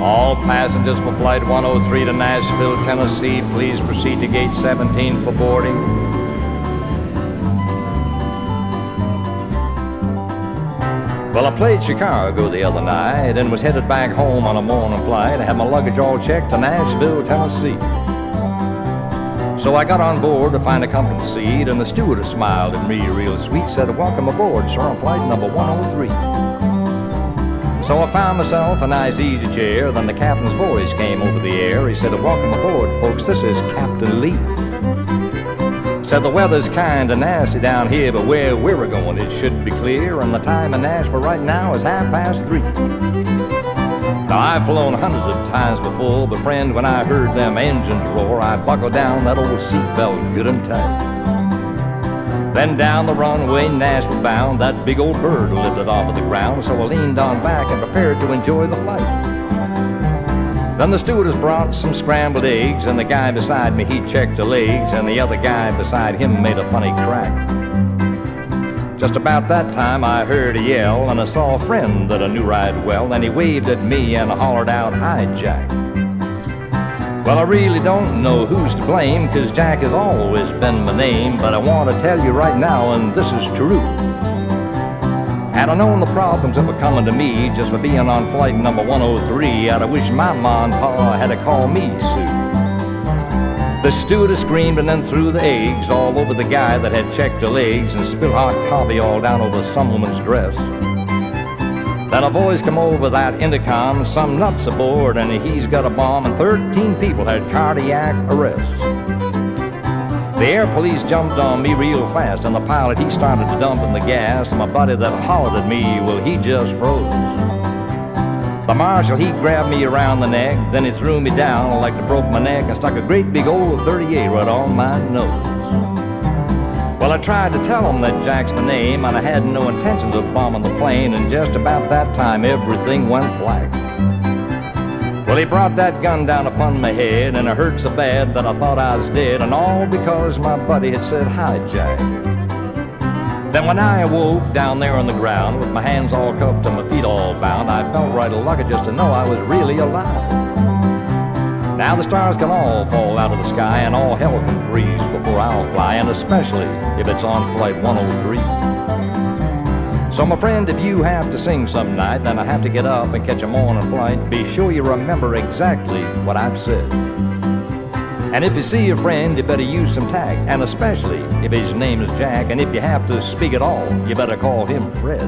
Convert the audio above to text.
All passengers for Flight 103 to Nashville, Tennessee, please proceed to gate 17 for boarding. Well, I played Chicago the other night and was headed back home on a morning flight. I had my luggage all checked to Nashville, Tennessee. So I got on board to find a comfortable seat, and the stewardess smiled at me real sweet, said, "Welcome aboard, sir, on flight number 103. So I found myself a nice easy chair. Then the captain's voice came over the air. He said, "Welcome aboard, folks, this is Captain Lee." Said the weather's kinda nasty down here, but where we're going it should be clear, and the time in Nashville right now is 3:30. Now, I've flown hundreds of times before, but friend, when I heard them engines roar, I buckled down that old seatbelt good and tight. Then down the runway, Nashville bound, that big old bird lifted off of the ground, so I leaned on back and prepared to enjoy the flight. Then the stewardess brought some scrambled eggs, and the guy beside me, he checked the legs, and the other guy beside him made a funny crack. Just about that time I heard a yell, and I saw a friend that I knew right well, and he waved at me and hollered out, "Hijack." Well, I really don't know who's to blame, 'cause Jack has always been my name, but I want to tell you right now, and this is true. Had I known the problems that were coming to me just for being on flight number 103, I'd have wished my ma and pa had to call me Sue. The stewardess screamed and then threw the eggs all over the guy that had checked her legs, and spilled hot coffee all down over some woman's dress. Then a voice come over that intercom, "Some nuts aboard, and he's got a bomb," and 13 people had cardiac arrest. The air police jumped on me real fast, and the pilot, he started to dump in the gas, and my buddy that hollered at me, well, he just froze. The marshal, he grabbed me around the neck, then he threw me down like to broke my neck and stuck a great big old 38 right on my nose. Well, I tried to tell him that Jack's my name, and I had no intentions of bombing the plane, and just about that time everything went black. Well, he brought that gun down upon my head, and it hurt so bad that I thought I was dead, and all because my buddy had said, "Hijack." Then when I awoke down there on the ground, with my hands all cuffed and my feet all bound, I felt right lucky just to know I was really alive. Now the stars can all fall out of the sky, and all hell can freeze before I'll fly, and especially if it's on flight 103. So my friend, if you have to sing some night, then I have to get up and catch a morning flight, be sure you remember exactly what I've said. And if you see a friend, you better use some tact, and especially if his name is Jack, and if you have to speak at all, you better call him Fred.